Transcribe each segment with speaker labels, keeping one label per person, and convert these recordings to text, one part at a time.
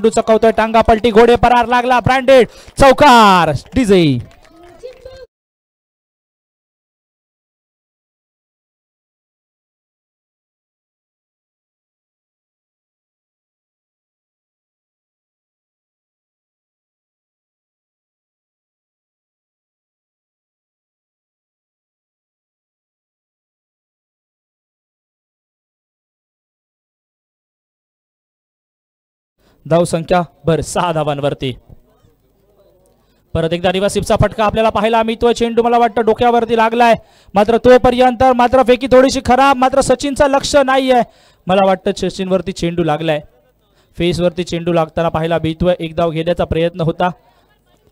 Speaker 1: चकवतोय टांगा पलटी घोडे परार लागला ब्रँडेड चौकार डीजे धाव संख्या भर 6 धावांवरती। परत एकदा रिव्हर्सिपचा फटका आपल्याला पाहायला मिळतोय। चेंडू मला वाटतं डोक्यावरती लागलाय मात्र तोपर्यंत मात्र फेकी थोडीशी खराब मात्र सचिनचं लक्ष नाहीये मला वाटतं सचिन वरती चेंडू लागलाय फेस वरती चेंडू लागताना पाहायला मिळतोय। एक धाव घेण्याचा प्रयत्न होता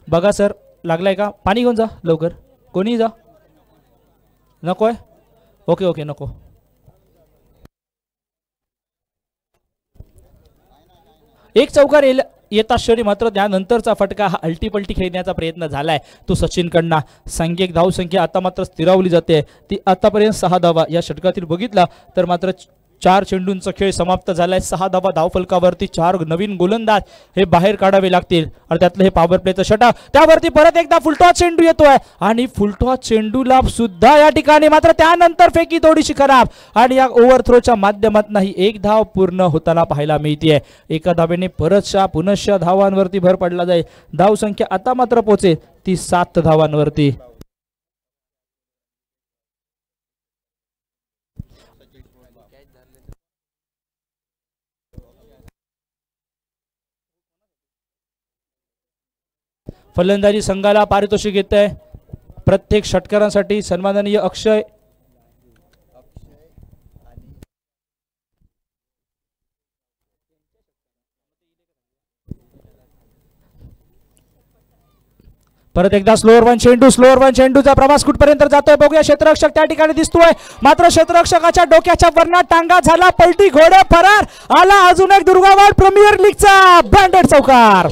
Speaker 1: बघा सर लागलाय का पाणी घेऊन जा लवकर कोणी जा नकोय ओके ओके नको एक चौकार येता क्षणी मात्र त्यानंतरचा फटका हा अल्टीपल्टी खेळण्याचा प्रयत्न झालाय तो सचिन कडनं सांघिक धाव संख्या आता मात्र स्थिरावली जाते ती आतापर्यंत 6 धावा या षटकातील बघितला तर मात्र 4 चेंडूंचा खेळ समाप्त झालाय 6 धावा धावफलकावरती 4 नवीन गोलंदाज हे बाहेर काढावे लागतील आणि त्यातलं हे पॉवर प्लेचं षटक त्यावरती परत एकदा फुलटॉस चेंडू येतोय आणि फुलटॉस चेंडूला सुद्धा या ठिकाणी मात्र त्यानंतर फेकी थोडीशी खराब आणि या ओव्हरथ्रोच्या माध्यमातून ही एक धाव पूर्ण होताना पाहायला मिळते एका धावेने परतशा पुनश्च धावांवरती भर पडला जाईल धाव संख्या आता मात्र पोहोचेल ती 7 धावांवरती। फलंदाजी संघाला पारितोषिक येत आहे प्रत्येक षटकारांसाठी सन्माननीय अक्षय परत एकदा स्लोअर वन चेंडूचा प्रवास कुठपर्यंत जातोय बघूया क्षेत्ररक्षक त्या ठिकाणी दिसतोय मात्र क्षेत्ररक्षकाच्या डोक्याच्या वरना टांगा झाला पलटी घोडे फरार आला अजून एक दुर्गावाड प्रीमियर लीगचा ब्रँडेड चौकार।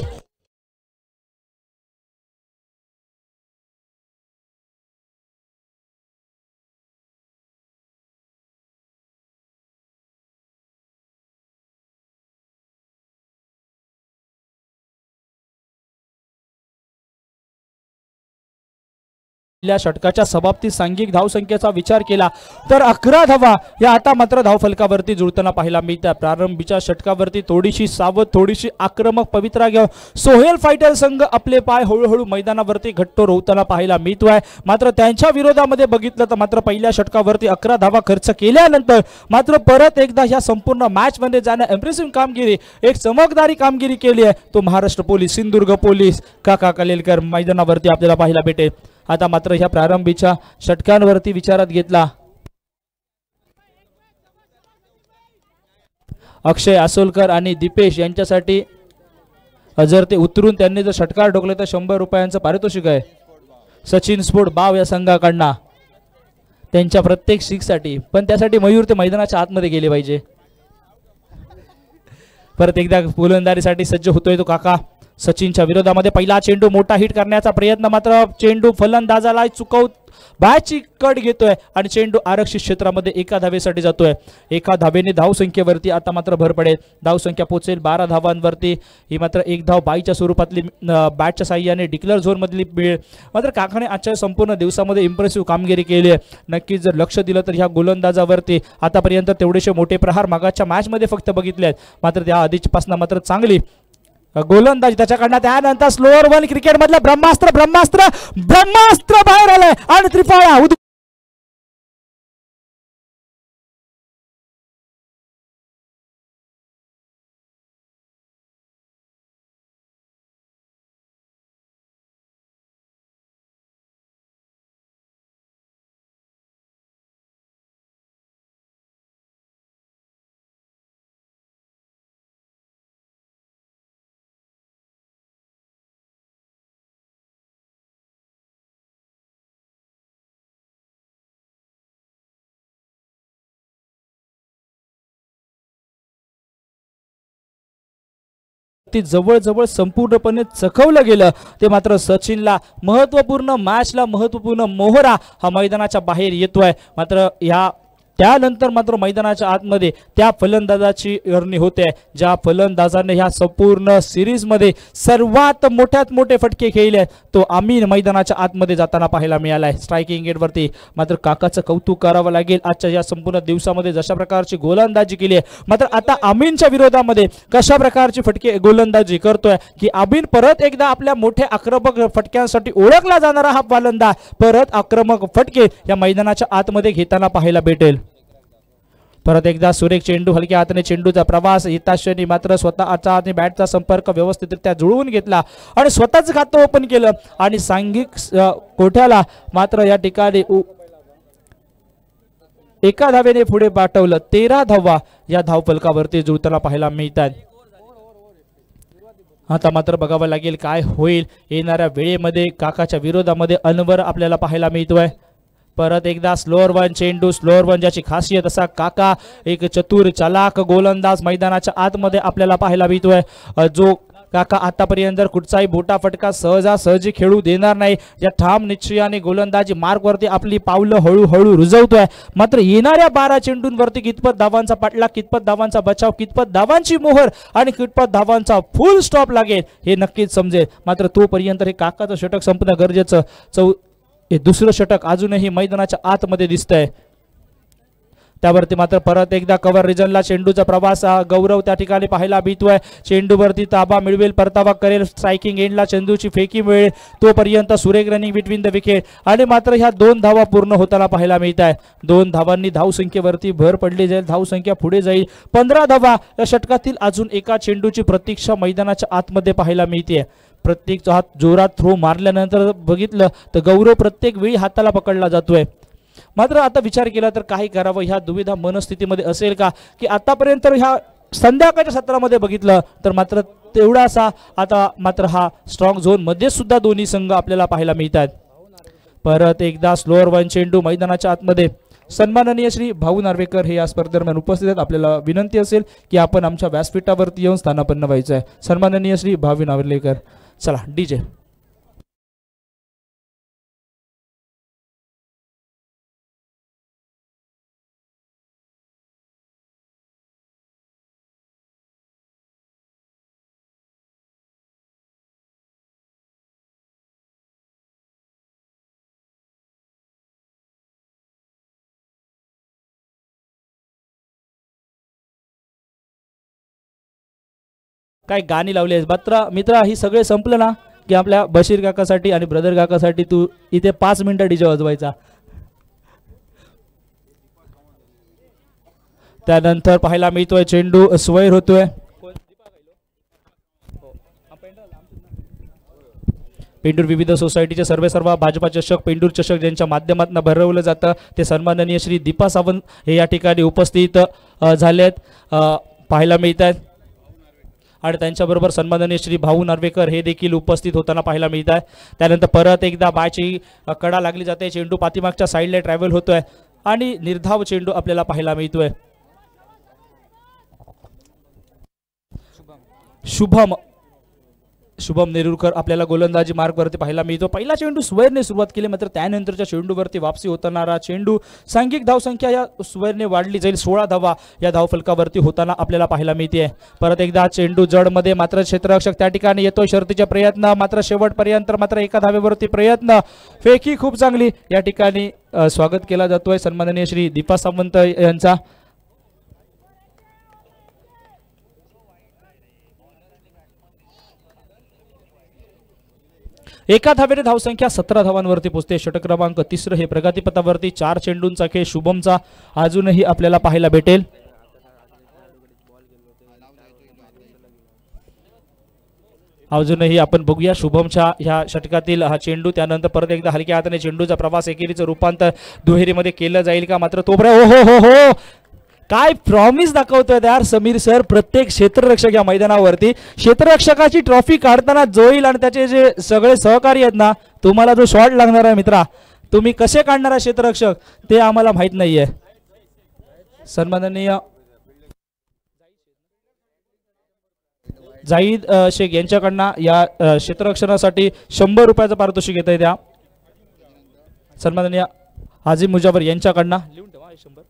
Speaker 1: षटकाच्या समाप्ती सांघिक धाव संख्येचा विचार केला तर 11 धावा या आता मात्र धावफलकावरती जुळताना पाहायला मिळतात। प्रारंभीच्या षटकावरती थोडीशी सावध थोडीशी आक्रमक पवित्रा घेऊन सोहेल फायटर संघ आपले पाय हळूहळू मैदानावरती घट्ट रोवताना पाहायला मिळतोय मात्र त्यांच्या विरोधामध्ये बघितलं तर मात्र पहिल्या षटकावरती 11 धावा खर्च केल्यानंतर मात्र परत एकदा ह्या संपूर्ण मॅच मध्ये जाणं इम्प्रेसिव्ह कामगिरी एक चमकदारी कामगिरी केली आहे तो महाराष्ट्र पोलीस सिंधुदुर्ग पोलीस काका कलेलकर मैदानावरती आपल्याला पाहायला भेटेल। आता मात्र ह्या प्रारंभीच्या षटकांवरती विचारात घेतला अक्षय आसोलकर आणि दीपेश यांच्यासाठी जर ते उतरून त्यांनी जर षटकार ठोकले तर 100 रुपयांचं पारितोषिक आहे सचिन स्पोर्ट बाव या संघाकडनं त्यांच्या प्रत्येक साठी पण त्यासाठी मयूर ते मैदानाच्या आतमध्ये गेले पाहिजे। परत एकदा गोलंदाजीसाठी सज्ज होतोय तो काका सचिनच्या विरोधामध्ये पहिला चेंडू मोठा हिट करण्याचा प्रयत्न मात्र चेंडू फलंदाजाला बायची कट घेतोय आणि चेंडू आरक्षित क्षेत्रामध्ये एका धावेसाठी जातोय एका धावेने धाव संख्येवरती आता मात्र भर पडेल धाव संख्या पोहोचेल 12 धावांवरती ही मात्र एक धाव बाईच्या स्वरूपातली बॅटच्या साह्याने डिक्लेअर झोन मधली मिळेल मात्र काकाने आजच्या संपूर्ण दिवसामध्ये इम्प्रेसिव्ह कामगिरी केली आहे नक्कीच जर लक्ष दिलं तर ह्या गोलंदाजावरती आतापर्यंत तेवढेसे मोठे प्रहार मागाच्या मॅच मध्ये फक्त बघितले आहेत मात्र त्या आधीपासून मात्र चांगली गोलंदाज त्याच्याकडनं त्यानंतर स्लोअर वन क्रिकेट मधलं ब्रह्मास्त्र बाहेर आलंय आणि त्रिफळा ती जवळ संपूर्णपणे चखवलं गेलं ते मात्र सचिनला महत्त्वपूर्ण मॅचला महत्त्वपूर्ण मोहरा हा मैदानाच्या बाहेर येतोय मात्र या त्यानंतर मात्र मैदानाच्या आतमध्ये त्या फलंदाजाची वर्णी होते ज्या फलंदाजाने ह्या संपूर्ण सिरीज मध्ये सर्वात मोठ्यात मोठे फटके खेळले तो आमीन मैदानाच्या आतमध्ये जाताना पाहायला मिळालाय। स्ट्रायकिंग गेट वरती मात्र काकाचं कौतुक करावं लागेल आजच्या या संपूर्ण दिवसामध्ये जशा प्रकारची गोलंदाजी केली आहे मात्र आता आमीनच्या विरोधामध्ये कशा प्रकारची फटके गोलंदाजी करतोय की आमीन परत एकदा आपल्या मोठ्या आक्रमक फटक्यांसाठी ओळखला जाणारा हा फलंदाज परत आक्रमक फटके या मैदानाच्या आतमध्ये घेताना पाहायला भेटेल। परत एकदा सुरेख चेंडू हलक्या हाताने चेंडूचा प्रवास हिताशनी मात्र स्वतःचा आणि बॅटचा संपर्क व्यवस्थितरित्या जुळवून घेतला आणि स्वतःच खातं ओपन केलं आणि सांघिक कोठ्याला मात्र या ठिकाणी एका धावेने पुढे पाठवलं। 13 धावा या धावफलकावरती जुळताना पाहायला मिळतात। आता मात्र बघावं लागेल काय होईल येणाऱ्या वेळेमध्ये काकाच्या विरोधामध्ये अनवर आपल्याला पाहायला मिळतोय। परत एकदा स्लोअर वन चेंडू स्लोअर वन ज्याची खासियत असा काका एक चतुर चालाक गोलंदाज मैदानाच्या आतमध्ये आपल्याला पाहायला मिळतोय जो काका आतापर्यंत जर कुठचाही मोठा फटका सहजासहजी खेळू देणार नाही या ठाम निश्चयाने गोलंदाजी मार्गवरती आपली पावलं हळूहळू रुजवतोय। मात्र येणाऱ्या 12 चेंडूंवरती कितपत धावांचा पाठलाग कितपत धावांचा बचाव कितपत धावांची मोहर आणि कितपत धावांचा फुल स्टॉप लागेल हे नक्कीच समजेल। मात्र तोपर्यंत हे काकाचं षटक संपणं गरजेचं हे दुसरं षटक अजूनही मैदानाच्या आतमध्ये दिसतंय। त्यावरती मात्र परत एकदा कव्हर रिजनला चेंडूचा प्रवास गौरव त्या ठिकाणी पाहायला मिळतोय। चेंडूवरती ताबा मिळवेल परतावा करेल स्ट्रायकिंग एंडला चेंडूची फेकी मिळेल तोपर्यंत सुरेख रनिंग बिटवीन द विकेट आणि मात्र ह्या 2 धावा पूर्ण होताना पाहायला मिळत आहे। 2 धावांनी धावसंख्येवरती भर पडली जाईल धावसंख्या पुढे जाईल 15 धावा या षटकातील अजून एका चेंडूची प्रतीक्षा मैदानाच्या आतमध्ये पाहायला मिळते। प्रत्येक हात जोरात थ्रो मारल्यानंतर बघितलं तर गौरव प्रत्येक वेळी हाताला पकडला जातोय। मात्र आता विचार केला तर काही करावं ह्या दुविधा मनस्थितीमध्ये असेल का की आतापर्यंत ह्या संध्याकाळच्या सत्रामध्ये बघितलं तर मात्र तेवढासा आता मात्र हा स्ट्रॉंग झोन मध्ये सुद्धा दोन्ही संघ आपल्याला पाहायला मिळतात। परत एकदा स्लोअर वन चेंडू मैदानाच्या आतमध्ये सन्माननीय श्री भाऊ नार्वेकर हे या स्पर्धेदरम्यान उपस्थित आहेत। आपल्याला विनंती असेल की आपण आमच्या व्यासपीठावरती येऊन स्थानापन्न व्हायचं आहे। सन्माननीय श्री भाऊ नार्वेकर चला डीजे काय गाणी लावली आहेत मित्रा ही सगळे संपलं ना की आपल्या बशीर काकासाठी आणि ब्रदर काकासाठी तू इथे 5 मिनिटं डीजे वाजवायचा। त्यानंतर पाहायला मिळतोय चेंडू स्वैर होतोय पेंडूर विविध सोसायटीचे सर्व भाजपा चषक पेंडूर चषक ज्यांच्या माध्यमातून भरवलं जातं ते सन्माननीय श्री दीपा सावंत हे या ठिकाणी उपस्थित झालेत पाहायला मिळतात आणि त्यांच्याबरोबर सन्माननीय श्री भाऊ नार्वेकर हे देखील उपस्थित होताना पाहायला मिळत आहे। त्यानंतर परत एकदा बायची कडा लागली जाते चेंडू पाठीमागच्या साईडला ट्रॅव्हल होतोय आणि निर्धाव चेंडू आपल्याला पाहायला मिळतोय। शुभम नेरुरकर आपल्याला गोलंदाजी मार्गवरती पाहायला मिळतो। पहिला चेंडू स्वैरने सुरुवात केली मात्र त्यानंतरच्या चेंडूवरती वापसी होताना चेंडू सांघिक धावसंख्या या स्वैरने वाढली जाईल 16 धावा या धावफलकावरती होताना आपल्याला पाहायला मिळते। परत एकदा चेंडू जडमध्ये मात्र क्षेत्ररक्षक त्या ठिकाणी येतोय शर्तीचे प्रयत्न मात्र शेवटपर्यंत मात्र एका धावेवरती प्रयत्न फेकी खूप चांगली या ठिकाणी स्वागत केला जातोय सन्माननीय श्री दीपा सावंत यांचा। एका धावेने धावसंख्या 17 धावांवरती पोहोचते। षटक क्रमांक 3 हे प्रगतीपथावरती 4 चेंडूंचा खेळ शुभमचा अजूनही आपल्याला पाहायला भेटेल। अजूनही आपण बघूया शुभमच्या ह्या षटकातील हा चेंडू त्यानंतर परत एकदा हलक्या हाताने चेंडूचा प्रवास एकेरीचं रूपांतर दुहेरीमध्ये केलं जाईल का मात्र तोपर्यंत हो काय प्रॉमिस दाखवतोय यार समीर सर। प्रत्येक क्षेत्ररक्षक या मैदानावरती क्षेत्ररक्षकाची ट्रॉफी काढताना जोईल आणि त्याचे जे सगळे सहकारी आहेत ना तुम्हाला जो शॉट लागणार आहे मित्रा तुम्ही कसे काढणार आहे क्षेत्ररक्षक ते आम्हाला माहित नाहीये। सन्माननीय जाहीद शेख यांच्याकडनं या क्षेत्ररक्षणासाठी 100 रुपयाचं पारितोषिक येत आहे। त्या सन्माननीय हाजी मुजावर यांच्याकडनं लिहून ठेवा 100।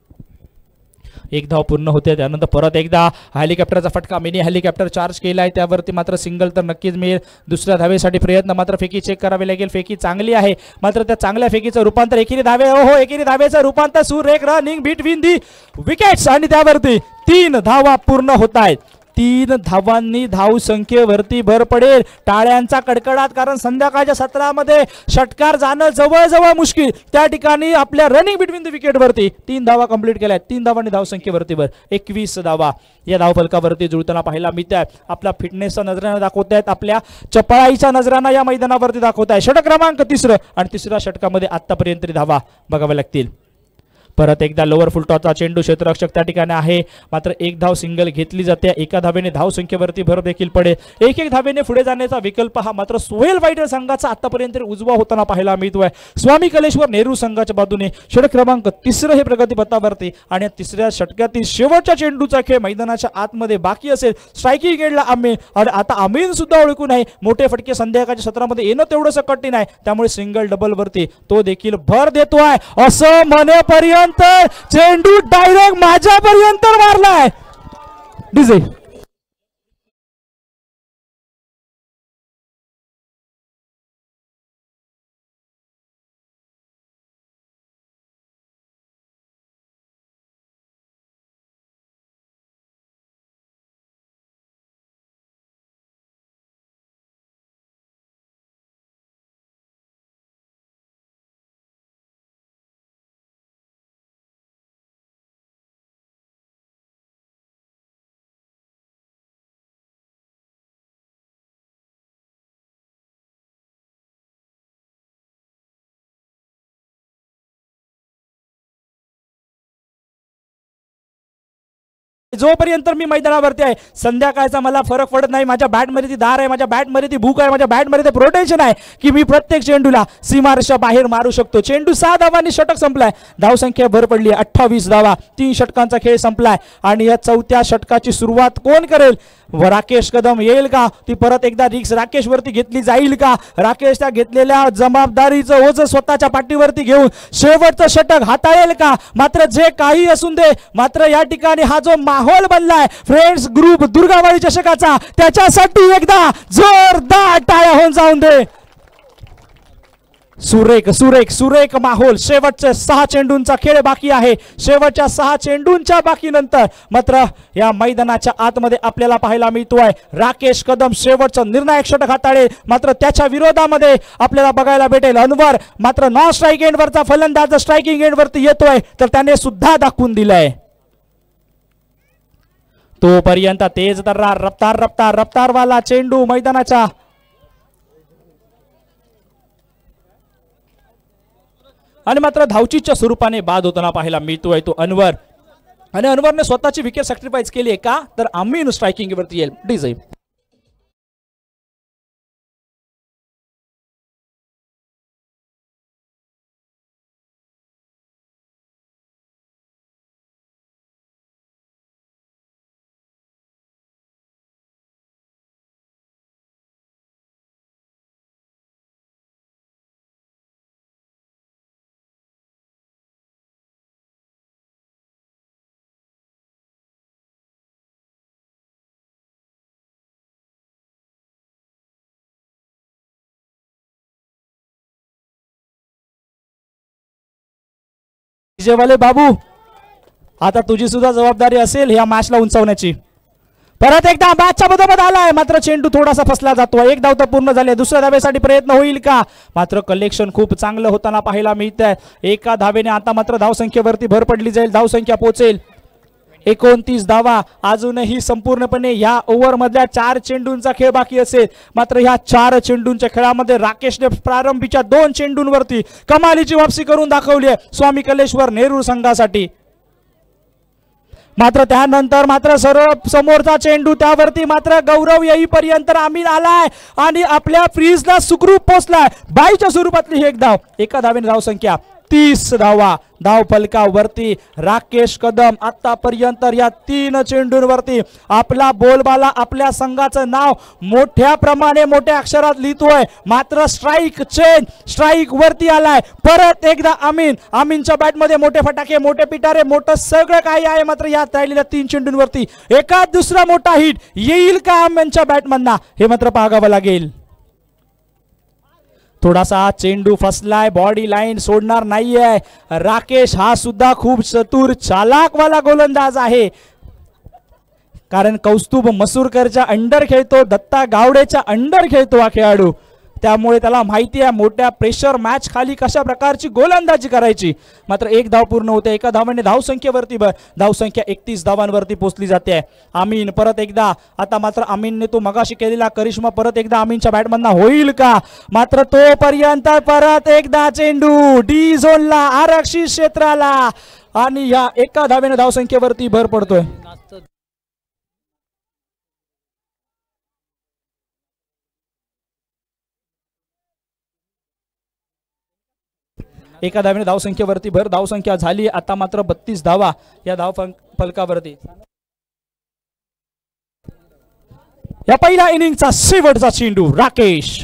Speaker 1: एक धाव पूर्ण होते. त्यानंतर परत एकदा हेलिकॉप्टरचा फटका, मिनी हेलिकॉप्टर चार्ज केला आहे, त्यावरती मात्र सिंगल तर नक्कीच मिळेल. दुसऱ्या धावेसाठी प्रयत्न, मात्र फेकी चेक करावी लागेल. फेकी चांगली आहे, मात्र त्या चांगल्या फेकीचं रूपांतर एकेरी धावे, हो एकेरी धावेचं रूपांतर सुरेख रनिंग बिटवीन दी विकेट्स आणि त्यावरती 3 धावा पूर्ण होत आहेत. 3 धावांनी धाव संख्येवरती भर पडेल. टाळ्यांचा कडकडाट, कारण संध्याकाळच्या सत्रामध्ये षटकार जाणं जवळजवळ मुश्किल. त्या ठिकाणी आपल्या रनिंग बिटवीन द विकेटवरती 3 धावा कंप्लीट केल्या. 3 धावांनी धाव संख्येवरती भर 21 धावा या धावफलकावरती जुळताना पाहायला मिळत आहे. आपला फिटनेसचा नजरानं दाखवत आहेत, आपल्या चपळाईच्या नजरानं या मैदानावरती दाखवत आहे. षटक क्रमांक 3 आणि 3ऱ्या षटकामध्ये आतापर्यंत धावा बघाव्या लागतील. परत एकदा लोअर फुलटॉचा चेंडू, क्षेत्ररक्षक त्या ठिकाणी आहे, मात्र एक धाव सिंगल घेतली जाते. एका धावेने धाव संख्येवरती भर देखील पडेल. एक धावेने पुढे जाण्याचा विकल्प हा मात्र सोहेल फायटर संघाचा आतापर्यंत उजवा होताना पाहायला मिळतोय. स्वामी कलेश्वर नेहरू संघाच्या बाजूने षटक क्रमांक 3 हे प्रगतीपथावरती आणि 3ऱ्या षटकातील शेवटच्या चेंडूचा खेळ मैदानाच्या आतमध्ये बाकी असेल. स्ट्रायकिंग एंडला अमीन, आणि आता अमीन सुद्धा ओळखून आहे. मोठे फटके संध्याकाळच्या सत्रामध्ये येणं तेवढंसं कठीण आहे, त्यामुळे सिंगल डबल वरती तो देखील भर देतोय. असं म्हणेपर्यंत चेंडू डायरेक्ट माझ्यापर्यंत मारलाय. डीजे जोपर्यंत मी मैदानावरती आहे, संध्याकाळचा मला फरक पडत नाही. माझ्या बॅटमध्ये ती धार आहे, माझ्या बॅटमध्ये ती भूक आहे, माझ्या बॅटमध्ये ते प्रोटेक्शन आहे की मी प्रत्येक चेंडूला सीमारेषा बाहेर मारू शकतो. चेंडू 6 धावांनी षटक संपलाय. धावसंख्या भर पडली 28 धावा. 3 षटकांचा खेळ संपलाय आणि या 4थ्या षटकाची सुरुवात कोण करेल? राकेश कदम येईल का? ती परत एकदा रिक्स राकेश वरती घेतली जाईल का? राकेश त्या घेतलेल्या जबाबदारीचं ओझं स्वतःच्या पाठीवरती घेऊन शेवटचं षटक हाताळेल का? मात्र जे काही असून दे, मात्र या ठिकाणी हा जो माहोल बनलाय फ्रेंड्स ग्रुप दुर्गावाडी चषकाचा, त्याच्यासाठी एकदा जोरदार टाळ्या होऊन जाऊन दे. सुरेख सुरेख सुरेख माहोल. शेवटचे 6 चेंडूंचा खेळ बाकी आहे. शेवटच्या 6 चेंडूंच्या बाकी नंतर मात्र या मैदानाच्या आतमध्ये आपल्याला पाहायला मिळतोय राकेश कदम शेवटचं निर्णायक षटक हाताळेल. मात्र त्याच्या विरोधामध्ये आपल्याला बघायला भेटेल अनवर, मात्र नॉन स्ट्राईक एंडवरचा फलंदाज स्ट्रायकिंग एंडवरती येतोय, तर त्याने सुद्धा दाखवून दिलंय. तोपर्यंत तेज तर्रार रफ्तार रफ्तार रफ्तारवाला चेंडू मैदानाच्या आणि मात्र धावचीच्या स्वरूपाने बाद होताना पाहायला मिळतोय तो अनवर, आणि अनवरने स्वतःची विकेट सॅक्रिफाईस केली आहे का? तर अमीन स्ट्रायकिंग वरती येईल. डीजे वाले बाबू, आता तुझी सुद्धा जबाबदारी असेल या मॅचला उंचावण्याची. परत एकदा मॅचच्या बरोबर आलाय, मात्र चेंडू थोडासा फसला जातो. 1 धाव तर पूर्ण झाले. दुसऱ्या धावेसाठी प्रयत्न होईल का? मात्र कलेक्शन खूप चांगलं होताना पाहायला मिळतंय. एका धावेने आता मात्र धावसंख्येवरती भर पडली जाईल. धावसंख्या पोहोचेल 29 धावा. अजूनही संपूर्णपणे या ओव्हर मधल्या 4 चेंडूंचा खेळ बाकी असेल. मात्र ह्या 4 चेंडूंच्या खेळामध्ये राकेशने प्रारंभीच्या 2 चेंडूंवरती कमालीची वापसी करून दाखवली आहे स्वामी कलेश्वर नेहरू संघासाठी. मात्र त्यानंतर मात्र सर्व समोरचा चेंडू, त्यावरती मात्र गौरव येईपर्यंत अमीन आलाय आणि आपल्या फ्रीजला सुखरूप पोहोचलाय. 22च्या स्वरूपातली ही एक धाव. एका धावेने धावसंख्या 30 धावा धाव फलकावरती राकेश कदम आतापर्यंत या 3 चेंडूंवरती आपला बोलबाला आपल्या संघाचं नाव मोठ्या प्रमाणे मोठ्या अक्षरात लिहितोय. मात्र स्ट्राईक चेंज स्ट्राईक वरती आलाय. परत एकदा आमीनच्या बॅटमध्ये मोठे फटाके मोठे पिटारे मोठं सगळं काही आहे. मात्र या राहिलेल्या 3 चेंडूंवरती एका दुसरा मोठा हिट येईल का आमीनच्या बॅटमधना हे मात्र पाहावं लागेल. थोडासा चेंडू फसलाय बॉडी लाईन सोडणार नाहीये. राकेश हा सुद्धा खूप चतुर चालाकवाला गोलंदाज आहे. कारण कौस्तुभ मसूरकरच्या अंडर खेळतो दत्ता गावडेच्या अंडर खेळतो हा खेळाडू. त्यामुळे त्याला माहिती आहे मोठ्या प्रेशर मॅच खाली कशा प्रकारची गोलंदाजी करायची. मात्र 1 धाव पूर्ण होते. एका धावाने धावसंख्येवरती धावसंख्या 31 धावांवरती पोहोचली जाते. आमीन परत एकदा आता मात्र आमीनने तो मगाशी केलेला करिश्मा परत एकदा आमीनच्या बॅटमधना होईल का. मात्र तोपर्यंत परत एकदा चेंडू डी झोनला आरक्षित क्षेत्राला आणि या एका धावेने धावसंख्येवरती भर पडतोय. एका धावेने धावसंख्येवरती भर धावसंख्या झाली आता मात्र 32 धावा या धाव फलकावरती. या पहिल्या इनिंगचा शेवटचा चेंडू राकेश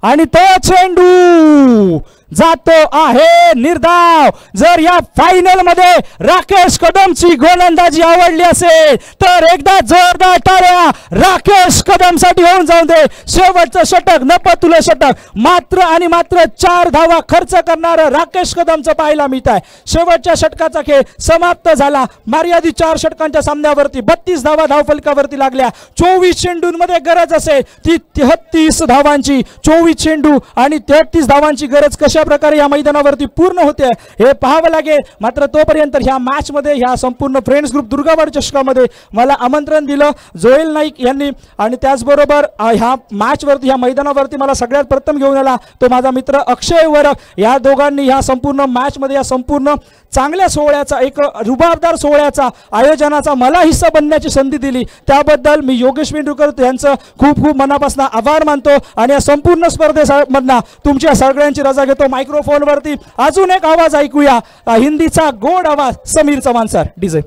Speaker 1: आणि तो चेंडू जातो आहे निर्धाव. जर या फायनल मध्ये राकेश कदमची गोलंदाजी आवडली असेल तर एकदा जोरदार टाळ्या राकेश कदम साठी होऊन जाऊन दे. शेवटचं षटक नपतुलं षटक मात्र आणि मात्र 4 धावा खर्च करणार राकेश कदमचं पाहायला मिळत आहे. शेवटच्या षटकाचा खेळ समाप्त झाला. मर्यादित 4 षटकांच्या सामन्यावरती 32 धावा धावफलकावरती लागल्या. 24 चेंडूंमध्ये गरज असेल ती 33 धावांची. 24 चेंडू आणि 33 धावांची गरज कशा प्रकारे या मैदानावरती पूर्ण होते हे पाहावं लागेल. मात्र तोपर्यंत ह्या मॅच मध्ये ह्या संपूर्ण फ्रेंड्स ग्रुप दुर्गावाड चषकामध्ये मला आमंत्रण दिलं जोएल नाईक यांनी आणि त्याचबरोबर ह्या मॅच वरती ह्या मैदानावरती मला सगळ्यात प्रथम घेऊन आला तो माझा मित्र अक्षय वरक. या दोघांनी ह्या संपूर्ण मॅच मध्ये या संपूर्ण चांगल्या सोहळ्याचा एक रुबाबदार सोहळ्याचा आयोजनाचा मला हिस्सा बनण्याची संधी दिली. त्याबद्दल मी योगेश वेंडुकर यांचं खूप खूप मनापासून आभार मानतो आणि या संपूर्ण स्पर्धेमधना तुमच्या सगळ्यांची रजा घेतो. मायक्रोफोन वरती अजून एक आवाज ऐकूया हिंदीचा गोड आवाज समीर चव्हाण सर डीजे.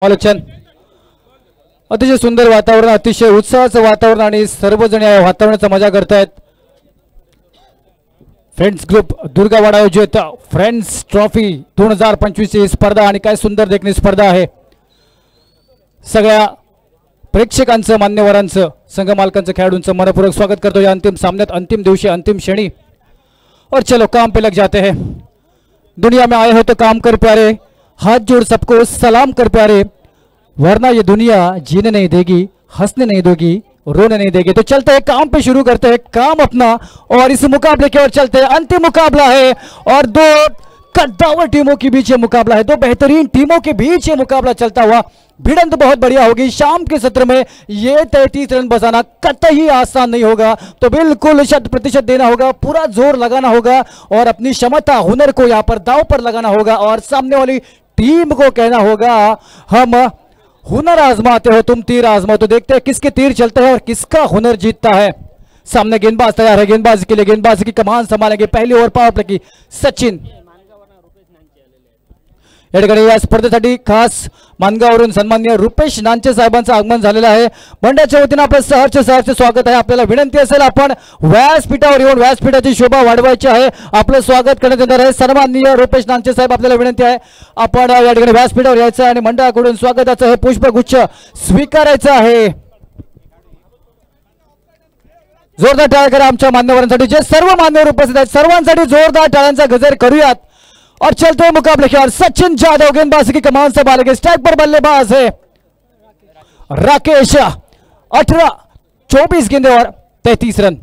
Speaker 2: ऑलक्षण अतिशय सुंदर वातावरण अतिशय उत्साहाचं वातावरण आणि सर्वजण या वातावरणाचा मजा करतायत. फ्रेंड्स ग्रुप दुर्गावाड आयोजित फ्रेंड्स ट्रॉफी 2025 ही स्पर्धा आणि काय सुंदर देखणी स्पर्धा आहे. सगळ्या प्रेक्षकांचं मान्यवरांचं संघ मालकांचं खेळाडूंचं मनपूर्वक स्वागत करतो या अंतिम सामन्यात अंतिम दिवशी अंतिम श्रेणी. और चलो काम पे लग जाते हैं. दुनिया में आए हो तो काम कर प्यारे, हाथ जोड़ सबको सलाम कर प्यारे, वरना ये दुनिया जीने नहीं देगी, हंसने नहीं देगी, रोने नहीं देगी. तो चलते हैं काम पे शुरू करते हैं काम अपना और इस मुकाबले की ओर चलते हैं. अंतिम मुकाबला है और 2 कद्दावर टीमों के बीच ये मुकाबला है. 2 बेहतरीन टीमों के बीच ये मुकाबला चलता हुआ. भिड़ंत बहुत बढ़िया होगी. शाम के सत्र में ये 33 रन बजाना कतई आसान नहीं होगा. तो बिल्कुल 100% देना होगा, पूरा जोर लगाना होगा और अपनी क्षमता हुनर को यहाँ पर दांव पर लगाना होगा और सामने वाली टीम को कहना होगा हम हुनर आजमाते हो, तुम तीर आजमाओ. तो देखते हैं किसके तीर चलते हैं और किसका हुनर जीतता है. सामने गेंदबाज तैयार है. गेंदबाजी के लिए गेंदबाजी की कमान संभालेंगे. पहली ओवर पावर प्ले की सचिन. या ठिकाणी या स्पर्धेसाठी खास मानगावरून सन्माननीय रुपेश नानचे साहेबांचं आगमन झालेलं आहे. मंडळाच्या वतीनं आपलं सहर्ष स्वागत आहे. आपल्याला विनंती असेल आपण व्यासपीठावर येऊन व्यासपीठाची शोभा वाढवायची आहे. आपलं स्वागत करण्यात येणार आहे. सन्माननीय रुपेश नानचे साहेब आपल्याला विनंती आहे आपण या ठिकाणी व्यासपीठावर यायचं आणि मंडळाकडून स्वागताचं हे पुष्पगुच्छ स्वीकारायचं आहे. जोरदार टाळ्या करा आमच्या मान्यवरांसाठी. जे सर्व मान्यवर उपस्थित आहेत सर्वांसाठी जोरदार टाळ्यांचा गजर करूयात. और चलते हैं मुकाबले की ओर. सचिन जादव गेंदबाजी की कमान संभालेंगे. स्ट्राइक पर बल्लेबाज है राकेश. 18-24 गेंदे और 33 रन.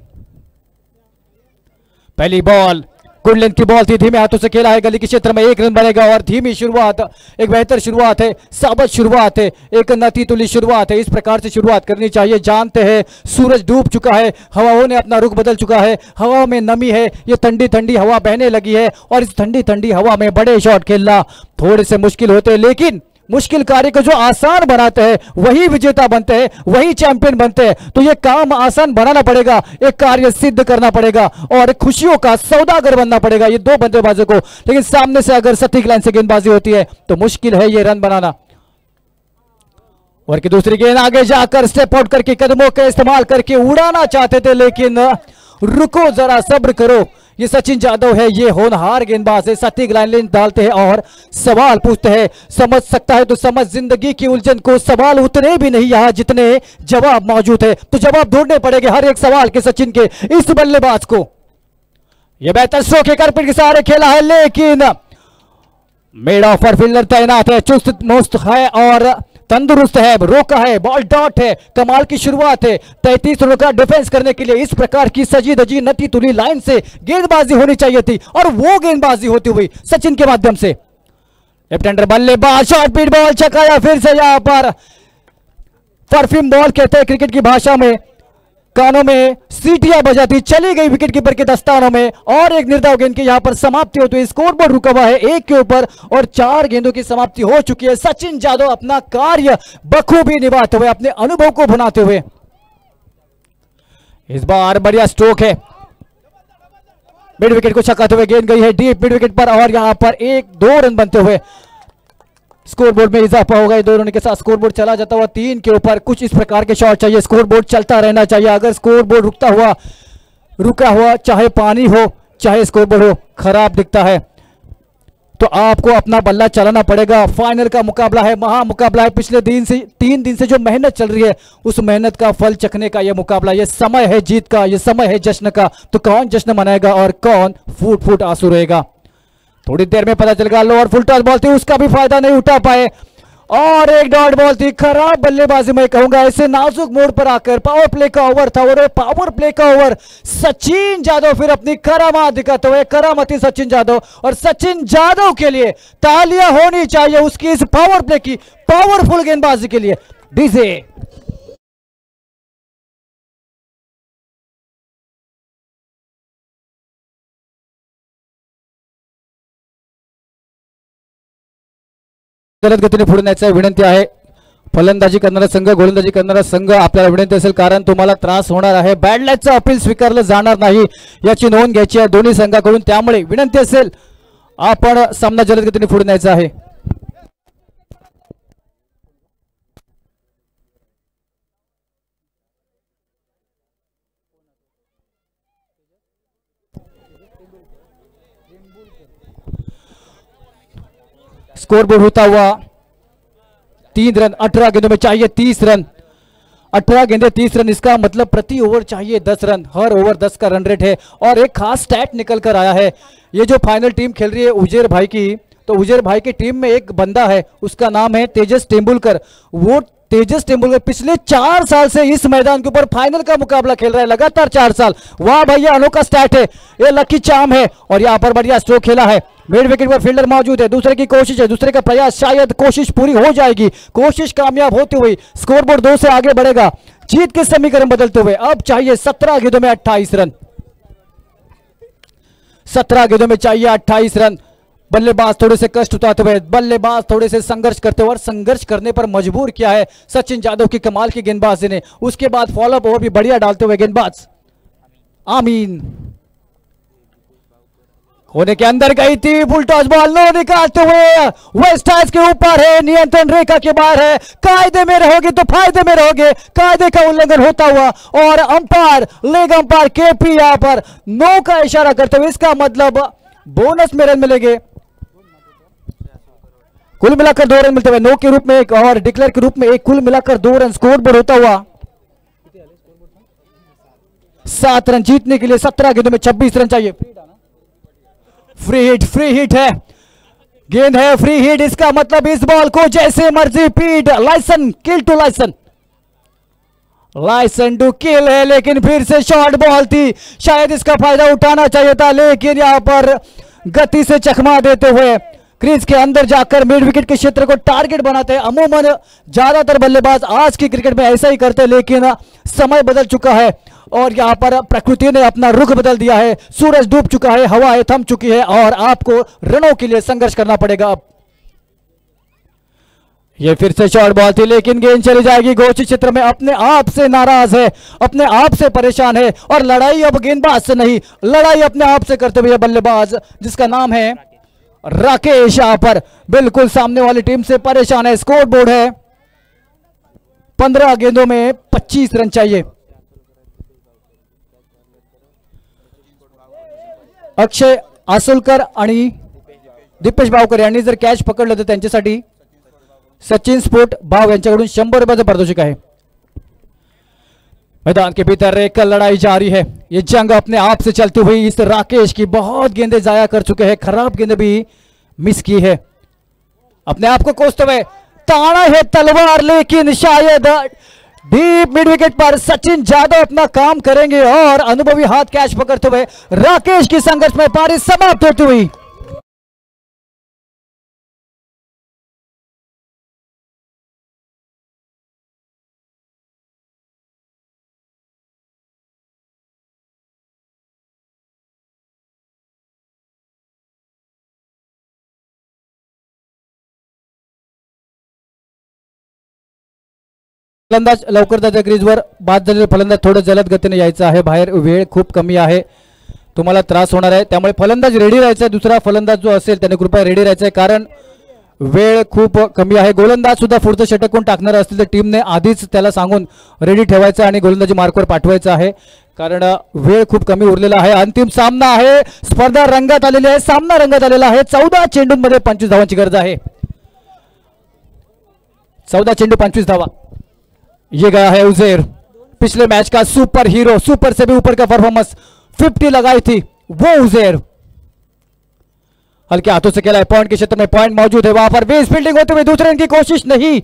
Speaker 2: पहली बॉल गुड लेंथ की बॉल थी, धीमे हाथों से खेला है गली के क्षेत्र में. 1 रन बनेगा और धीमी शुरुआत, एक बेहतर शुरुआत है, साबत शुरुआत है, एक नती तुली शुरुआत है. इस प्रकार से शुरुआत करनी चाहिए. जानते हैं सूरज डूब चुका है, हवाओं ने अपना रुख बदल चुका है, हवा में नमी है, ये ठंडी ठंडी हवा बहने लगी है और इस ठंडी ठंडी हवा में बड़े शॉट खेलना थोड़े से मुश्किल होते हैं. लेकिन मुश्किल कार्य को जो आसान बनाते हैं वही विजेता बनते हैं, वही चैंपियन बनते हैं. तो ये काम आसान बनाना पड़ेगा, एक कार्य सिद्ध करना पड़ेगा और खुशियों का सौदागर बनना पड़ेगा ये दो बल्लेबाजों को. लेकिन सामने से अगर सटीक लाइन से गेंदबाजी होती है तो मुश्किल है ये रन बनाना. और की दूसरी गेंद आगे जाकर स्टेप आउट करके कदमों का इस्तेमाल करके उड़ाना चाहते थे, लेकिन रुको जरा सब्र करो. ये सचिन जादव है, ये होनहार गेंदबाज है. सटीक लाइन डालते हैं और सवाल पूछते हैं. समझ सकता है तो समझ जिंदगी की उलझन को. सवाल उतने भी नहीं यहां जितने जवाब मौजूद है, तो जवाब ढूंढने पड़ेंगे हर एक सवाल के सचिन के इस बल्लेबाज को. यह बेहतर स्ट्रोक है, करपिट के सहारे खेला है, लेकिन मेड ऑफ फील्डर तैनात है, चुस्त मुस्त है और तंदुरुस्त है. रोका है, बॉल डॉट है, कमाल की शुरुआत है. 33 रनों का डिफेंस करने के लिए इस प्रकार की सजी धजी नटी तुली लाइन से गेंदबाजी होनी चाहिए थी और वो गेंदबाजी होती हुई सचिन के माध्यम से. लेफ्ट हैंडर बल्लेबाज शॉर्ट पिच बॉल छकाया. फिर से यहां पर परफ्यूम बॉल कहते हैं क्रिकेट की भाषा में. कानों में सीटियां बजाती चली गई विकेट कीपर के दस्तानों में और एक निर्धाव गेंद की यहां पर समाप्ति होती है. स्कोर बोर्ड रुका हुआ है 1 के ऊपर और 4 गेंदों की समाप्ति हो चुकी है. सचिन जादव अपना कार्य बखूबी निभाते हुए, अपने अनुभव को भुनाते हुए. इस बार बढ़िया स्ट्रोक है, मिड विकेट को छकाते हुए गेंद गई है डीप मिड विकेट पर और यहां पर 1-2 रन बनते हुए स्कोरबोर्ड में इजाफा होगा. दोनों के साथ स्कोरबोर्ड चला जाता हुआ 3 के ऊपर. कुछ इस प्रकार के शॉट चाहिए, स्कोरबोर्ड चलता रहना चाहिए. अगर स्कोरबोर्ड रुका हुआ चाहे पानी हो चाहे स्कोरबोर्ड हो खराब दिखता है, तो आपको अपना बल्ला चलाना पड़ेगा. फाइनल का मुकाबला है, महामुकाबला है. पिछले 3 दिन से जो मेहनत चल रही है उस मेहनत का फल चखने का यह मुकाबला. यह समय है जीत का, यह समय है जश्न का. तो कौन जश्न मनाएगा और कौन फूट फूट आंसू रहेगा, थोड़ी देर में पता चलेगा. लोअर फुल टॉस बॉल थी, उसका भी फायदा नहीं उठा पाए और एक डॉट बॉल थी. खराब बल्लेबाजी मैं कहूंगा. ऐसे नाजुक मोड़ पर आकर पावर प्ले का ओवर था और पावर प्ले का ओवर सचिन जादव फिर अपनी करामात दिखाते हुए. करामती सचिन जादव, और सचिन जादव के लिए तालियां होनी चाहिए उसकी इस पावर प्ले की, पावरफुल गेंदबाजी के लिए. डीजे जलद गतीने पुढण्याची विनंती आहे. फलंदाजी करणारा संघ, गोलंदाजी करणारा संघ आपल्याला विनंती असेल कारण तुम्हाला त्रास होणार आहे. बॅड लॅकचं अपील स्वीकारलं जाणार नाही याची नोंद घ्यायची आहे दोन्ही संघाकडून. त्यामुळे विनंती असेल आपण सामना जलद गतीने पुढण्याचा आहे. स्कोरबोर्ड होता हुआ 3 रन. 18 गेंदों में चाहिए 30 रन. 18 गेंदे 30 रन, इसका मतलब प्रति ओवर चाहिए 10 रन. हर ओवर 10 का रन रेट है. और एक खास स्टैट निकल कर आया है. ये जो फाइनल टीम खेल रही है उजेर भाई की, तो उजेर भाई की टीम में एक बंदा है, उसका नाम है तेजस तेंदुलकर. वो तेजस तेंदुलकर पिछले 4 साल से इस मैदान के ऊपर फाइनल का मुकाबला खेल रहा है, लगातार 4 साल. वाह भैया, अनोखा स्टैट है, ये लकी चार्म है. और यहां पर बढ़िया स्ट्रोक खेला है. मिड विकेट पर फील्डर मौजूद है. दूसरे की कोशिश है, दूसरे का प्रयास, शायद कोशिश पूरी हो जाएगी. कोशिश कामयाब होती हुई स्कोरबोर्ड 2 से आगे बढ़ेगा. जीत के समीकरण बदलते हुए अब चाहिए 17 गेंदों में 28 रन. 17 गेंदों में चाहिए 28 रन. बल्लेबाज थोड़े से कष्ट उठाते हुए, बल्लेबाज थोड़े से संघर्ष करते हुए, और संघर्ष करने पर मजबूर किया है सचिन जादव की कमाल की गेंदबाजी ने. उसके बाद फॉलोअप ओवर भी बढ़िया डालते हुए गेंदबाज आमीन. कोने के अंदर गई थी, फुल टॉस बॉल नो निकालते हुए वेस्ट हाइज के ऊपर है, नियंत्रण रेखा के बाहर है। कायदे में रहोगे तो फायदे में रहोगे, कायदे का उल्लंघन होता हुआ और अंपायर लेग अंपायर केपी यहां पर नो का इशारा करते हुए, इसका मतलब बोनस में रन मिलेंगे। कुल मिलाकर 2 रन मिलते हुए, नो के रूप में 1 और डिक्लेयर के रूप में 1, कुल मिलाकर 2 रन स्कोर बोर्ड होता हुआ। 7 रन जीतने के लिए 17 गेंदों में 26 रन चाहिए। फ्री हिट है, गेंद है फ्री हिट, इसका मतलब इस बॉल को जैसे मर्जी पीट, licence kill to licence to kill है, लेकिन फिर से शॉर्ट बॉल थी, शायद इसका फायदा उठाना चाहिए था, लेकिन यहां पर गति से चकमा देते हुए क्रीज के अंदर जाकर मिड विकेट के क्षेत्र को टारगेट बनाते हैं। अमूमन ज्यादातर बल्लेबाज आज की क्रिकेट में ऐसा ही करते हैं, लेकिन समय बदल चुका है और यहां पर प्रकृति ने अपना रुख बदल दिया है। सूरज डूब चुका है, हवाएं थम चुकी है और आपको रनों के लिए संघर्ष करना पड़ेगा। अब ये फिर से शॉर्ट बॉल थी, लेकिन गेंद चली जाएगी घोषित क्षेत्र में। अपने आप से नाराज है, अपने आप से परेशान है और लड़ाई अब गेंदबाज से नहीं, लड़ाई अपने आप से करते हुए बल्लेबाज जिसका नाम है राकेश, यहां पर बिल्कुल सामने वाली टीम से परेशान है। स्कोर बोर्ड है 15 गेंदों में 25 रन चाहिए। अक्षय आसुलकर आणि दीपेश भावकर यांनी जर कॅच पकडलं तर त्यांच्यासाठी सचिन स्पोर्ट भाव यांच्याकडून 100 रुपयाचं पारितोषिक आहे। मैदान के भीतर एक लड़ाई जारी है, ये जंग अपने आप से चलती हुई। इस राकेश की बहुत गेंदें जाया कर चुके हैं, खराब गेंदें भी मिस की है। अपने आप को कोसते हुए ताना है तलवार, लेकिन शायद डीप मिड विकेट पर सचिन यादव अपना काम करेंगे और अनुभवी हाथ कैच पकड़ते हुए राकेश की संघर्ष में पारी समाप्त होती हुई। फलंदाज लवकर त्याच्या क्रीजवर बाद झालेले फलंदाज थोडं जलद गतीने यायचं आहे बाहेर, वेळ खूप कमी आहे, तुम्हाला त्रास होणार आहे, त्यामुळे फलंदाज रेडी राहायचा आहे। दुसरा फलंदाज जो असेल त्याने कृपया रेडी राहायचं आहे, कारण वेळ खूप कमी आहे। गोलंदाज सुद्धा पुढचं षटक कोण टाकणार असतील तर टीमने आधीच त्याला सांगून रेडी ठेवायचं आणि गोलंदाजी मार्कवर पाठवायचं आहे, कारण वेळ खूप कमी उरलेला आहे। अंतिम सामना आहे, स्पर्धा रंगात आलेली आहे, सामना रंगात आलेला आहे। 14 चेंडूंमध्ये 25 धावांची गरज आहे। 14 चेंडू 25 धावा। ये गया है उजेर, पिछले मैच का सुपर हीरो, सुपर से भी ऊपर का परफॉर्मेंस, 50 लगाई थी वो उजेर। हल्के हाथों से खेला है, पॉइंट के क्षेत्र में पॉइंट मौजूद है, वहां पर बेस फील्डिंग होते हुए दूसरे रन की कोशिश नहीं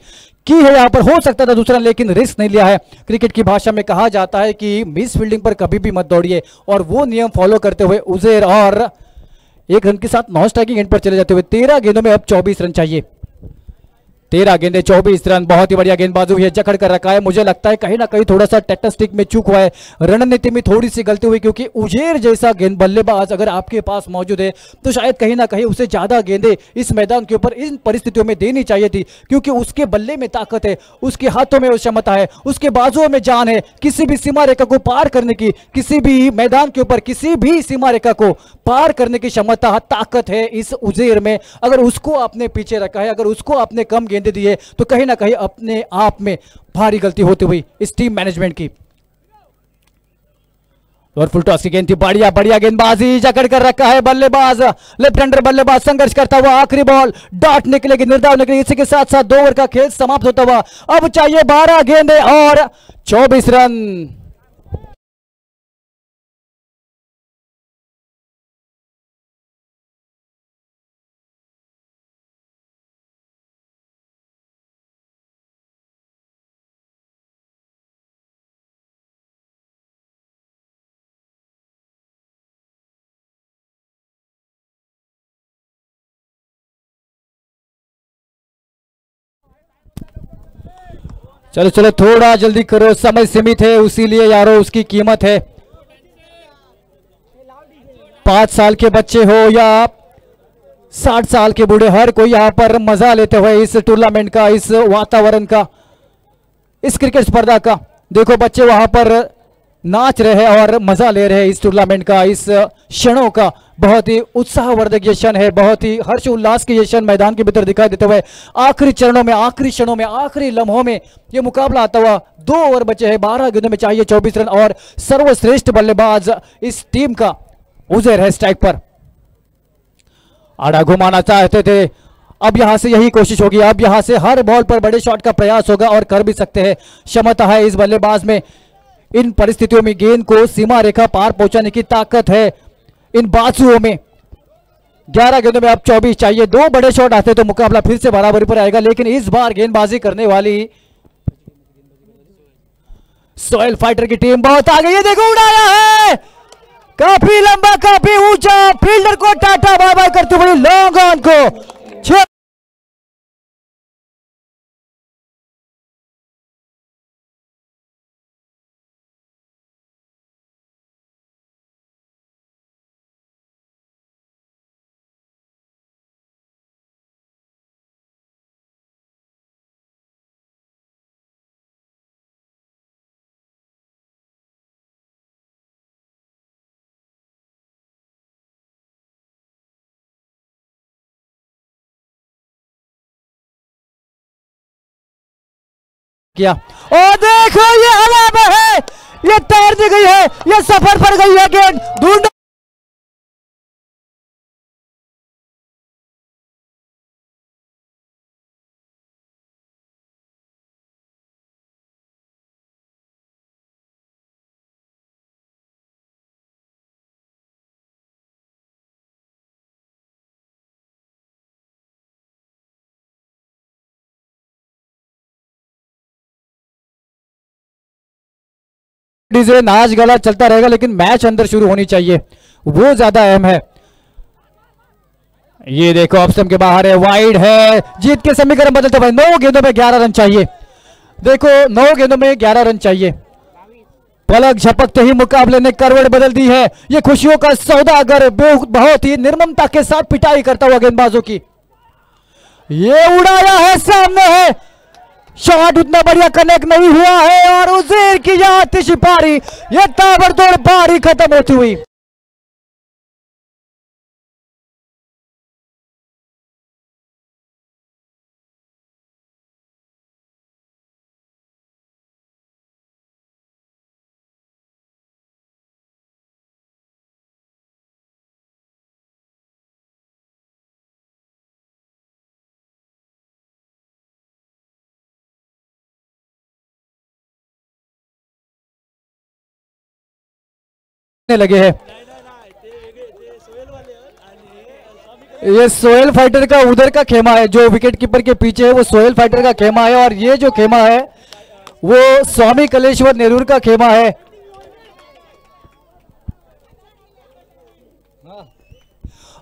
Speaker 2: की है, यहां पर हो सकता था दूसरा लेकिन रिस्क नहीं लिया है। क्रिकेट की भाषा में कहा जाता है कि मिस फील्डिंग पर कभी भी मत दौड़िए, और वो नियम फॉलो करते हुए उजेर और 1 रन के साथ नॉन स्ट्राइकिंग एंड पर चले जाते हुए 13 गेंदों में अब 24 रन चाहिए। 13 गेंदे 24 रन, बहुत ही बढ़िया गेंदबाजी हुई है, जकड़ कर रखा है। मुझे लगता है कहीं ना कहीं थोड़ा सा टैक्टिक में चूक हुआ है, रणनीति में थोड़ी सी गलती हुई, क्योंकि उजेर जैसा गेंद बल्लेबाज अगर आपके पास मौजूद है तो शायद कहीं ना कहीं उसे ज्यादा गेंदें इस मैदान के ऊपर इन परिस्थितियों में देनी चाहिए थी, क्योंकि उसके बल्ले में ताकत है, उसके हाथों में वो क्षमता है, उसके बाजुओं में जान है, किसी भी सीमा रेखा को पार करने की, किसी भी मैदान के ऊपर किसी भी सीमा रेखा को पार करने की क्षमता, ताकत है इस उजेर में। अगर उसको आपने पीछे रखा है, अगर उसको आपने कम गेंदें दी है, तो कहीं ना कहीं अपने आप में भारी गलती होती हुई इस टीम मैनेजमेंट की। और फुल टॉस की गेंद थी, बढ़िया बढ़िया गेंदबाजी, जकड़ कर रखा है बल्लेबाज, लेफ्ट हैंडर बल्लेबाज संघर्ष करता हुआ, आखिरी बॉल डॉट निकलेगी, निर्धाव निकलेगी। इसी के साथ साथ 2 ओवर का खेल समाप्त होता हुआ। अब चाहिए 12 गेंदे और 24 रन। चलो चलो थोड़ा जल्दी करो, समय सीमित है, उसीलिए यारो उसकी कीमत है। 5 साल के बच्चे हो या 60 साल के बूढ़े, हर कोई यहां पर मजा लेते हुए इस टूर्नामेंट का, इस वातावरण का, इस क्रिकेट स्पर्धा का। देखो बच्चे वहां पर नाच रहे हैं और मजा ले रहे हैं इस टूर्नामेंट का, इस क्षणों का। बहुत ही उत्साहवर्धक ये क्षण है, बहुत ही हर्ष उल्लास के ये क्षण मैदान के भीतर दिखाई देते हुए आखिरी चरणों में, आखिरी क्षणों में, आखिरी लम्हों में ये मुकाबला आता हुआ। 2 ओवर बचे हैं, 12 गेंदों में चाहिए 24 रन और सर्वश्रेष्ठ बल्लेबाज इस टीम का उजैर है स्ट्राइक पर। आड़ा घुमाना चाहते थे, अब यहां से यही कोशिश होगी, अब यहां से हर बॉल पर बड़े शॉट का प्रयास होगा और कर भी सकते हैं। क्षमता है इस बल्लेबाज में, इन परिस्थितियों में गेंद को सीमा रेखा पार पहुंचाने की ताकत है इन बाजुओं में। 11 गेंदों में अब 24 चाहिए, 2 बड़े शॉट आते तो मुकाबला फिर से बराबरी पर आएगा, लेकिन इस बार गेंदबाजी करने वाली सोहेल फाइटर की टीम बहुत आगे। ये देखो उड़ाया है, काफी लंबा, काफी ऊंचा, फील्डर को टाटा बाय बाय करते हुए लॉन्ग ऑन को 6 किया और देखो ये हवा में है, ये तैर दी गई है, ये सफर पर गई है गेंद ढूंढ। डीजे नाच गाना चलता रहेगा, लेकिन मैच अंदर शुरू होनी चाहिए, वो ज्यादा अहम है। ये देखो ऑफ स्टंप के बाहर है, वाइड है, जीत के समीकरण बदलते हुए 9 गेंदों में 11 रन चाहिए। देखो 9 गेंदों में 11 रन चाहिए। पलक झपकते ही मुकाबले ने करवट बदल दी है। ये खुशियों का सौदागर बहुत ही निर्ममता के साथ पिटाई करता हुआ गेंदबाजों की, ये उड़ाया है, सामने है, शॉट उतना बढ़िया कनेक्ट नहीं हुआ है और उजैर की यह आतिशी पारी, यह ताबड़तोड़ पारी खत्म होती हुई। लगे हैं, ये सोहेल फाइटर का उधर का खेमा है, जो विकेट कीपर के पीछे है वो सोहेल फाइटर का खेमा है, और ये जो खेमा है वो स्वामी कलेश्वर नेहरू का खेमा है।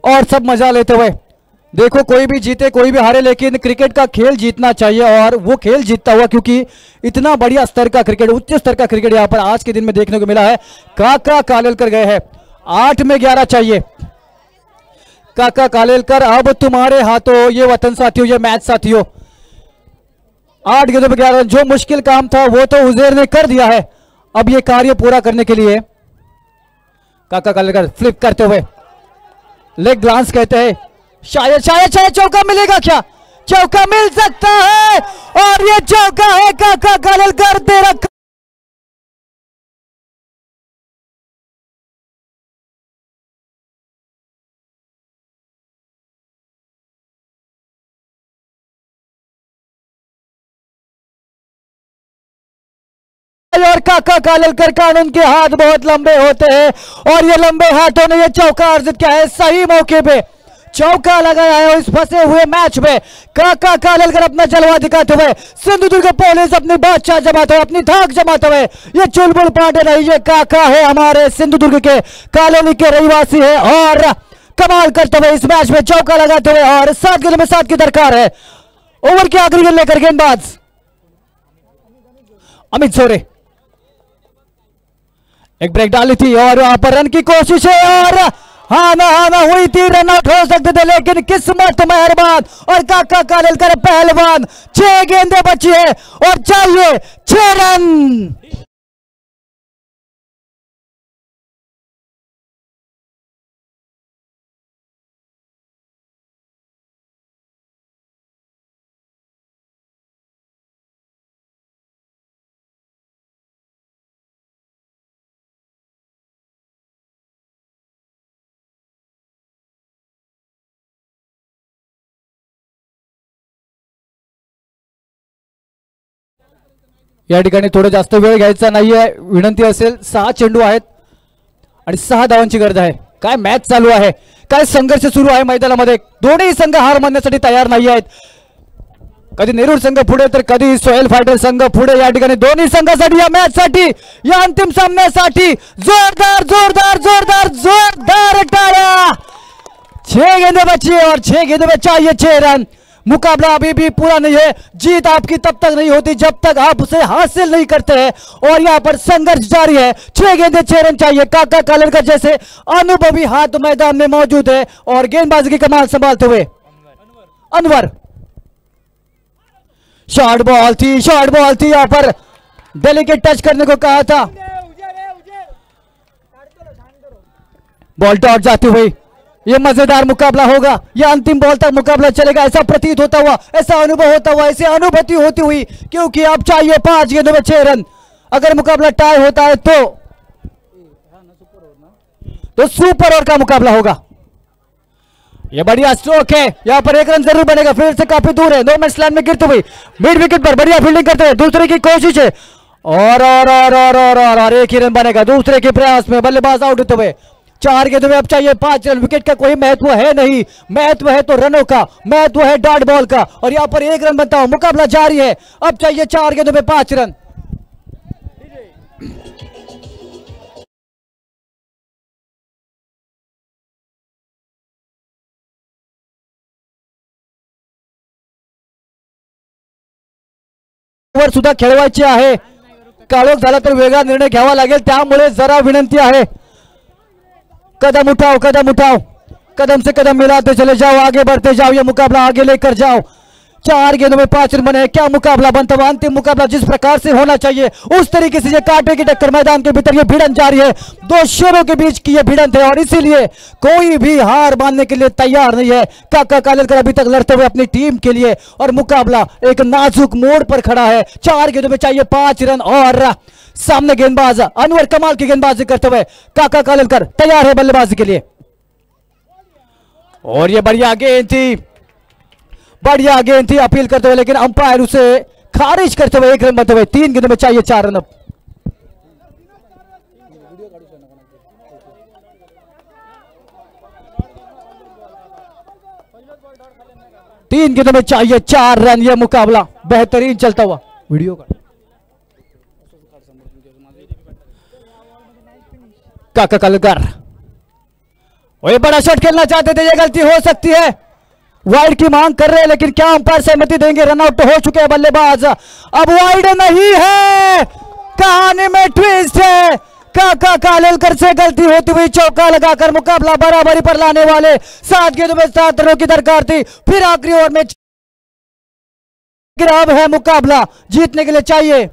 Speaker 2: और सब मजा लेते हुए, देखो कोई भी जीते कोई भी हारे, लेकिन क्रिकेट का खेल जीतना चाहिए और वो खेल जीतता हुआ, क्योंकि इतना बढ़िया स्तर का क्रिकेट, उच्च स्तर का क्रिकेट यहां पर आज के दिन में देखने को मिला है। काका कालेलकर गए हैं, 8 में 11 चाहिए। काका कालेलकर अब तुम्हारे हाथों ये वतन साथियों, ये मैच साथियों। 8 गेंदों में 11 रन, जो मुश्किल काम था वो तो उजैर ने कर दिया है। अब ये कार्य पूरा करने के लिए काका कालेलकर फ्लिप करते हुए लेग ग्लांस कहते हैं, शायद शायद शायद चौका मिलेगा क्या? चौका मिल सकता है और ये चौका है काका कालेलकर तेरा। और काका कालेलकर कानून के हाथ बहुत लंबे होते हैं और ये लंबे हाथों ने ये चौका अर्जित किया है। सही मौके पे चौका लगाया है और इस फंसे हुए मैच में काका कालेलकर अपना जलवा दिखाते हुए, सिंधुदुर्ग पुलिस अपनी बादशाह जमाते हुए, अपनी धाक जमाते हुए, ये चुलबुल पांडे नहीं, ये काका है, हमारे सिंधुदुर्ग के कॉलोनी के रहवासी है और कमाल करते हुए इस मैच में चौका लगाते हुए। और 7 गेंदों में 7 की दरकार है। ओवर की आखिरी गेंद लेकर गेंदबाज अमित सोरे, एक ब्रेक डाली थी और वहां पर रन की कोशिश है और हाना हुई थी, रन आउट हो सकते थे, लेकिन किस्मत मेहरबान और काका कालेलकर पहलवान। 6 गेंदें बची है और चाहिए 6 रन। या ठिकाणी थोडं जास्त वेळ घ्यायचा नाहीये, विनंती असेल. 6 चेंडू आहेत आणि 6 धावांची गरज आहे. काय मॅच चालू आहे, काय संघर्ष सुरू आहे मैदानामध्ये. दोन्ही संघ हार मानण्यासाठी तयार नाही आहेत. कधी नेरूळ संघ पुढे तर कधी सोहेल फायटर संघ पुढे. या ठिकाणी दोन्ही संघासाठी या मॅच साठी, या अंतिम सामन्यासाठी जोरदार जोरदार जोरदार जोरदार टाळ्या. 6 गेंदे बची और 6 गेंदे में चाहिए 6 रन. मुकाबला अभी भी पूरा नहीं है. जीत आपकी तब तक नहीं होती जब तक आप उसे हासिल नहीं करते हैं और यहाँ पर संघर्ष जारी है. 6 गेंदे 6 रन चाहिए. काका कालेलकर जैसे अनुभवी हाथ मैदान में मौजूद है और गेंदबाजी की कमान संभालते हुए अनवर. शॉर्ट बॉल थी यहाँ पर डेलिकेट टच करने को कहा था. बॉल डॉट जाती हुई. ये मजेदार मुकाबला होगा, ये अंतिम बॉल तक मुकाबला चलेगा, ऐसा प्रतीत होता हुआ, ऐसा अनुभव होता हुआ, ऐसी अनुभूति होती हुई, क्योंकि अब चाहिए 5 गेंदों में 6 रन. अगर मुकाबला टाई होता है तो सुपर ओवर का मुकाबला होगा. ये बढ़िया स्ट्रोक है, यहाँ पर 1 रन जरूर बनेगा. फील्ड से काफी दूर है, नो मैच लाइन में गिरते हुए मिड विकेट पर बढ़िया फील्डिंग करते हुए दूसरे की कोशिश है और 1 ही रन बनेगा दूसरे के प्रयास में. बल्लेबाज आउट होते हुए. 4 गेंदों में अब चाहिए 5 रन. विकेट का कोई महत्व है नहीं, महत्व है तो रनों का, महत्व है डॉट बॉल का और यहाँ पर 1 रन बनता हुआ मुकाबला जारी है. अब चाहिए 4 गेंदों में 5 रन. वर सुद्धा खेळवायची आहे. काळोख झाला तर वेगळा निर्णय घ्यावा लागेल, त्यामुळे जरा विनंती आहे. कदम उठाओ, कदम से कदम मिलाते चले जाओ, आगे बढ़ते जाओ, ये मुकाबला आगे लेकर जाओ. 4 गेंदों में 5 रन बने. क्या मुकाबला बनता हुआ, अंतिम मुकाबला जिस प्रकार से होना चाहिए उस तरीके से ये कांटे की टक्कर मैदान के भीतर ये भिड़ंत जारी है. 2 शेरों के बीच की ये भिड़ंत है और इसीलिए कोई भी हार मानने के लिए तैयार नहीं है. काका कालेलकर अभी तक लड़ते हुए अपनी टीम के लिए और मुकाबला एक नाजुक मोड़ पर खड़ा है. 4 गेंदों में चाहिए 5 रन और सामने गेंदबाज अनवर कमाल की गेंदबाजी करते हुए काका कालेलकर तैयार है बल्लेबाजी के लिए. और ये बढ़िया गेंद थी अपील करते हुए, लेकिन अंपायर उसे खारिज करते हुए 1 रन बनते हुए. 3 गेंदों में चाहिए 4 रन. अब 3 गेंदों में चाहिए 4 रन. यह मुकाबला बेहतरीन चलता हुआ. वीडियो का काका कालेलकर वही बड़ा शॉट खेलना चाहते थे, यह गलती हो सकती है. वाइड की मांग कर रहे हैं, लेकिन क्या अंपायर सहमति देंगे. रनआउट हो चुके हैं बल्लेबाज. अब वाइड नहीं है, कहानी में ट्विस्ट है. काका कालेलकर से गलती होती हुई चौका लगाकर मुकाबला बराबरी पर लाने वाले. 7 गेंदों में 7 रनों की दरकार थी. फिर आखिरी ओवर में गिराव है. मुकाबला जीतने के लिए चाहिए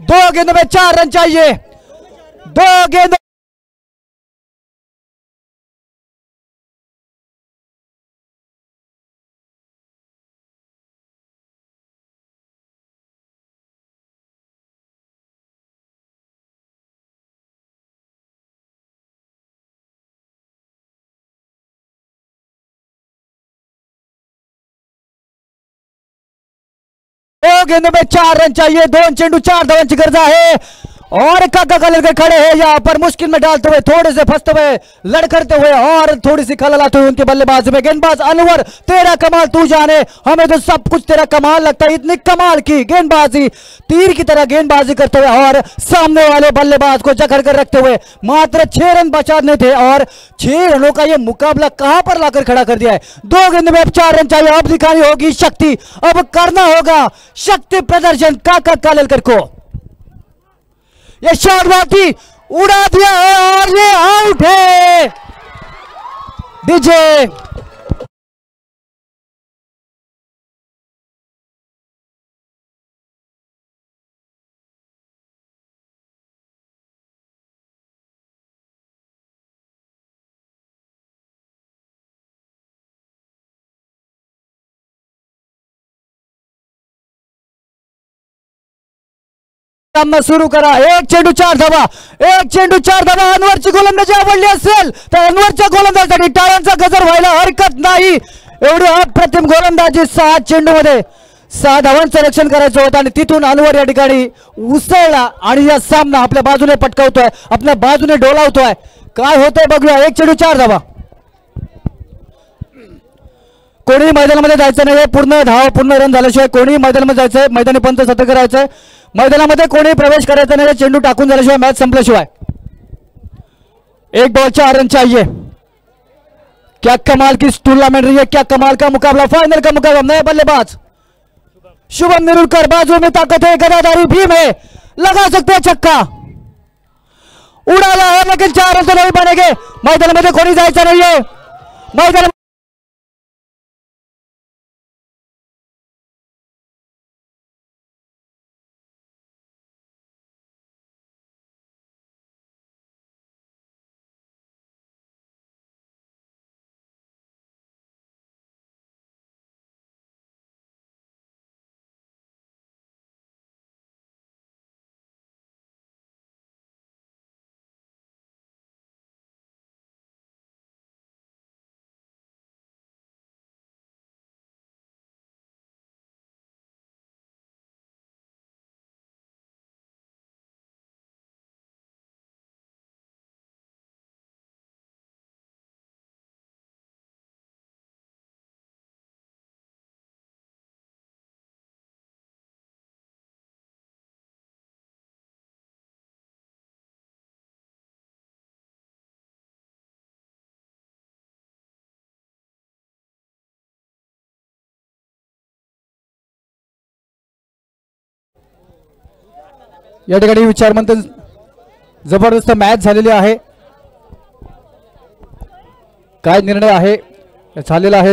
Speaker 2: 2 गेंदों में 4 रन चाहिए. 2 गेंदों में 4 रन चाहिए. 2 चेंडू 4 धावांची गरज आहे और काका कालेलकर खड़े हैं यहाँ पर मुश्किल में डालते हुए, थोड़े से फंसते हुए, लड़खड़ते हुए और थोड़ी सी खलल आते हुए उनके बल्लेबाज में. गेंदबाज अनवर, तेरा कमाल तू जाने, हमें तो सब कुछ तेरा कमाल लगता है. इतनी कमाल की गेंदबाजी, तीर की तरह गेंदबाजी करते हुए और सामने वाले बल्लेबाज को जकड़ कर रखते हुए. मात्र 6 रन बचाने थे और 6 रनों का यह मुकाबला कहां पर लाकर खड़ा कर दिया है. 2 गेंद में अब 4 रन चाहिए. अब दिखानी होगी शक्ति, अब करना होगा शक्ति प्रदर्शन काका कालेलकर को. ये शॉट बाकी उड़ा दिया है और ये आउट है. डीजे सामना सुरू करा. 1 चेंडू 4 धावा, 1 चेंडू 4 धावा. अनवरची गोलंदाजी आवडली असेल तर अनवरच्या गोलंदाजीसाठी टाळ्यांचा गजर व्हायला हरकत नाही. एवढी अप्रतिम गोलंदाजी 6 चेंडूमध्ये 6 धावांचं रक्षण करायचं होतं आणि तिथून अनवर या ठिकाणी उसळला आणि या सामना आपल्या बाजूने पटकावतोय, आपल्या बाजूने डोलावतोय. काय होतंय बघूया. 1 चेंडू 4 धावा. कोणी मैदानामध्ये जायचं नाही, पूर्ण धाव पूर्ण रन झाल्याशिवाय कोणी मैदानामध्ये जायचंय. मैदानी पंच सतर्क करायचंय. मैदानामध्ये कोणी प्रवेश करायचा नाही, चेंडू टाकून झाल्याशिवाय मॅच संपल्याशिवाय. 1 बॉल 4 रन चाहिए. क्या कमाल की टूर्नामेंट रही है, क्या कमाल का मुकाबला. फाइनल का मुकाबला. नए बल्लेबाज शुभम नेरुलकर, बाजू में ताकत है, गदाधारी भीम है, लगा सकते हैं छक्का. उड़ाला है लेकिन 4 रन तो नहीं बनेंगे. मैदानामध्ये कोणी जायचं नाहीये. मैदान या ठिकाणी विचारमंथन जबरदस्त मॅच झालेली आहे. काय निर्णय आहे झालेला आहे